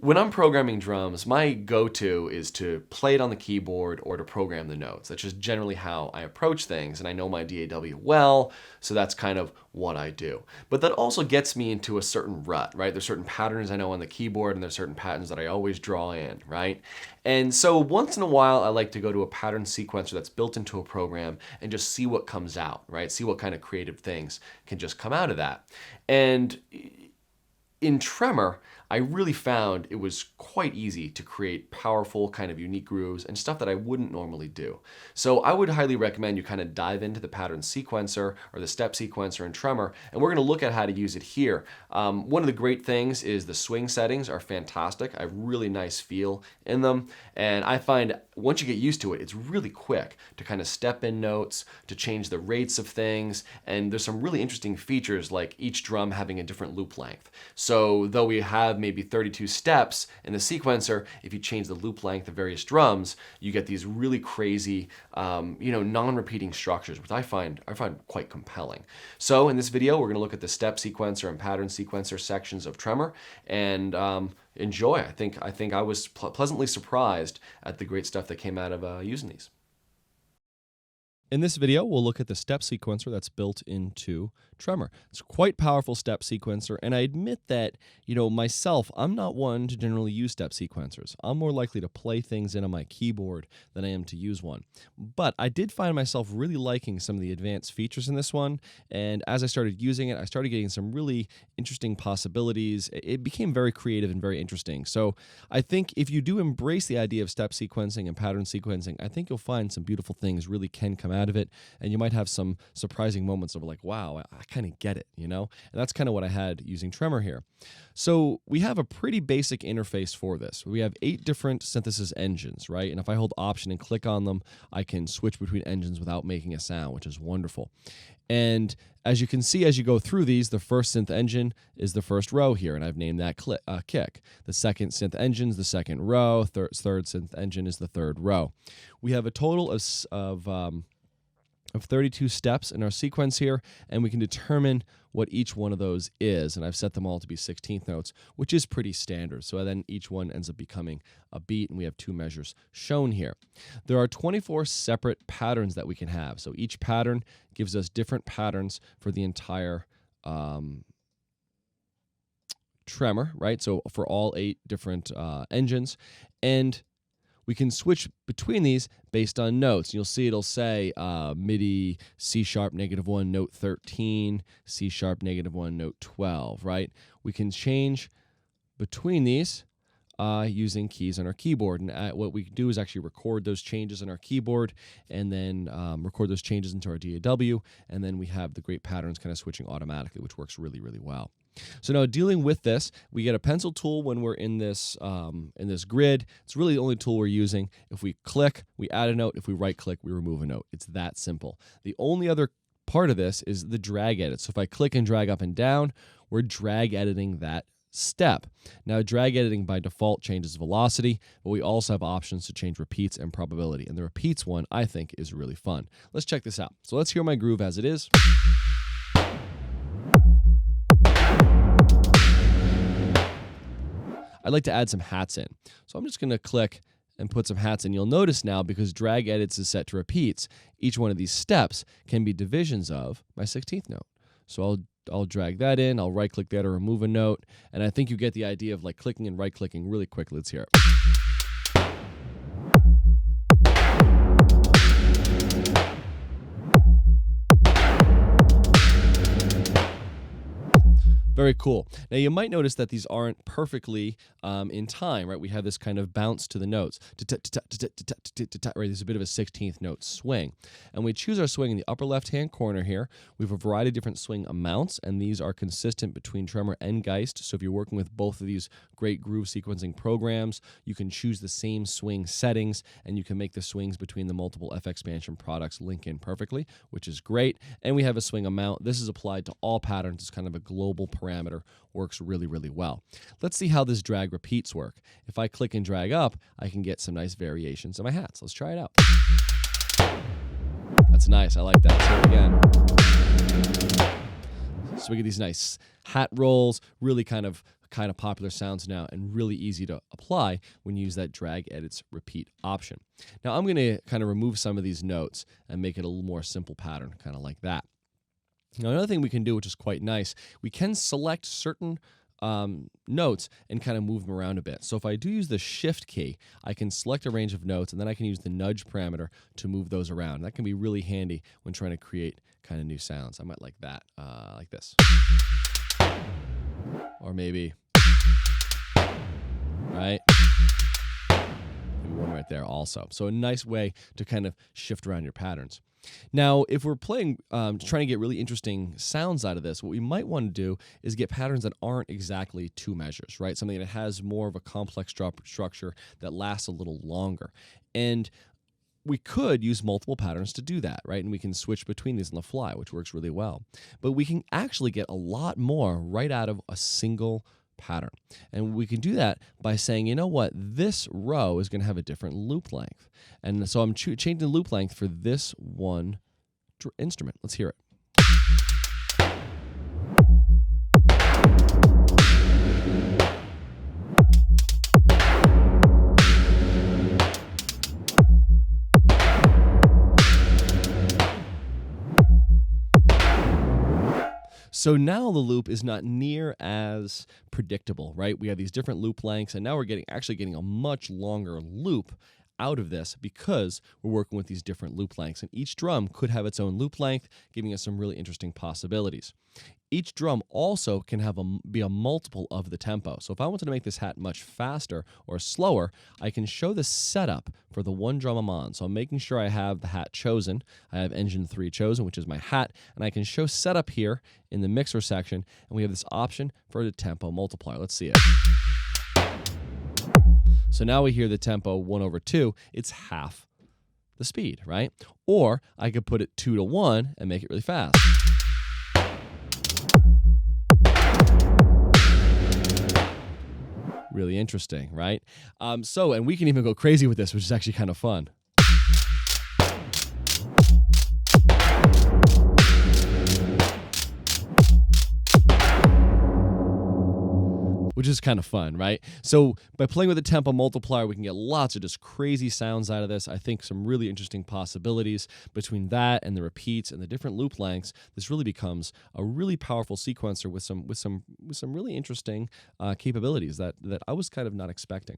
When I'm programming drums, my go-to is to play it on the keyboard or to program the notes. That's just generally how I approach things, and I know my DAW well, so that's kind of what I do. But that also gets me into a certain rut, right? There's certain patterns I know on the keyboard, and there's certain patterns that I always draw in, right? And so once in a while, I like to go to a pattern sequencer that's built into a program and just see what comes out, right? See what kind of creative things can just come out of that. And in Tremor, I really found it was quite easy to create powerful, kind of unique grooves and stuff that I wouldn't normally do. So I would highly recommend you kind of dive into the pattern sequencer or the step sequencer in Tremor, and we're going to look at how to use it here. One of the great things is the swing settings are fantastic. I have really nice feel in them, and I find once you get used to it, it's really quick to kind of step in notes, to change the rates of things, and there's some really interesting features like each drum having a different loop length. So though we have maybe 32 steps in the sequencer, if you change the loop length of various drums, you get these really crazy, non-repeating structures, which I find quite compelling. So in this video, we're going to look at the step sequencer and pattern sequencer sections of Tremor and enjoy. I think I was pleasantly surprised at the great stuff that came out of using these. In this video, we'll look at the step sequencer that's built into Tremor. It's a quite powerful step sequencer, and I admit that, myself, I'm not one to generally use step sequencers. I'm more likely to play things in on my keyboard than I am to use one. But I did find myself really liking some of the advanced features in this one, and as I started using it, I started getting some really interesting possibilities. It became very creative and very interesting. So I think if you do embrace the idea of step sequencing and pattern sequencing, I think you'll find some beautiful things really can come out of it, and you might have some surprising moments of like, wow, I kind of get it, And that's kind of what I had using Tremor here. So we have a pretty basic interface for this. We have 8 different synthesis engines, right? And if I hold Option and click on them, I can switch between engines without making a sound, which is wonderful. And as you can see, as you go through these, the first synth engine is the first row here, and I've named that kick. The second synth engine is the second row. Third synth engine is the third row. We have a total of 32 steps in our sequence here, and we can determine what each one of those is, and I've set them all to be 16th notes, which is pretty standard. So then each one ends up becoming a beat, and we have 2 measures shown here. There are 24 separate patterns that we can have. So each pattern gives us different patterns for the entire Tremor, right? So for all 8 different engines, and we can switch between these based on notes. You'll see it'll say MIDI C# -1 note 13, C# -1 note 12, right? We can change between these using keys on our keyboard. And what we can do is actually record those changes on our keyboard and then record those changes into our DAW, and then we have the great patterns kind of switching automatically, which works really, really well. So now dealing with this, we get a pencil tool when we're in this grid. It's really the only tool we're using. If we click, we add a note. If we right-click, we remove a note. It's that simple. The only other part of this is the drag edit. So if I click and drag up and down, we're drag editing that step. Now, drag editing by default changes velocity, but we also have options to change repeats and probability. And the repeats one, I think, is really fun. Let's check this out. So let's hear my groove as it is. I'd like to add some hats in. So I'm just going to click and put some hats in. You'll notice now, because drag edits is set to repeats, each one of these steps can be divisions of my 16th note. So I'll drag that in, I'll right-click that or remove a note, and I think you get the idea of like clicking and right-clicking really quickly. Let's hear it. Very cool. Now, you might notice that these aren't perfectly in time, right? We have this kind of bounce to the notes. Right? There's a bit of a 16th note swing. And we choose our swing in the upper left-hand corner here. We have a variety of different swing amounts, and these are consistent between Tremor and Geist. So if you're working with both of these great groove sequencing programs, you can choose the same swing settings, and you can make the swings between the multiple FXpansion products link in perfectly, which is great. And we have a swing amount. This is applied to all patterns. It's kind of a global parameter. Works really, really well. Let's see how this drag repeats work. If I click and drag up, I can get some nice variations of my hats. Let's try it out. That's nice. I like that. Let's hear it again. So we get these nice hat rolls, really kind of kind of popular sounds now and really easy to apply when you use that drag, edits, repeat option. Now I'm going to kind of remove some of these notes and make it a little more simple pattern, kind of like that. Now another thing we can do, which is quite nice, we can select certain notes and kind of move them around a bit. So if I do use the shift key, I can select a range of notes and then I can use the nudge parameter to move those around. That can be really handy when trying to create kind of new sounds. I might like that, like this. Or maybe, right? Maybe one right there also. So a nice way to kind of shift around your patterns. Now, if we're playing, trying to get really interesting sounds out of this, what we might want to do is get patterns that aren't exactly two measures, right? Something that has more of a complex structure that lasts a little longer. And we could use multiple patterns to do that, right? And we can switch between these on the fly, which works really well. But we can actually get a lot more right out of a single pattern. And we can do that by saying, you know what, this row is going to have a different loop length. And so I'm changing the loop length for this one instrument. Let's hear it. So now the loop is not near as predictable, right? We have these different loop lengths, and now we're actually getting a much longer loop out of this because we're working with these different loop lengths. And each drum could have its own loop length, giving us some really interesting possibilities. Each drum also can have be a multiple of the tempo. So if I wanted to make this hat much faster or slower, I can show the setup for the one drum I'm on. So I'm making sure I have the hat chosen. I have engine 3 chosen, which is my hat, and I can show setup here in the mixer section, and we have this option for the tempo multiplier. Let's see it. So now we hear the tempo 1/2. It's half the speed, right? Or I could put it 2-to-1 and make it really fast. Really interesting, right? And we can even go crazy with this, which is actually kind of fun. Which is kind of fun, right? So by playing with the tempo multiplier, we can get lots of just crazy sounds out of this. I think some really interesting possibilities between that and the repeats and the different loop lengths. This really becomes a really powerful sequencer with some really interesting capabilities that I was kind of not expecting.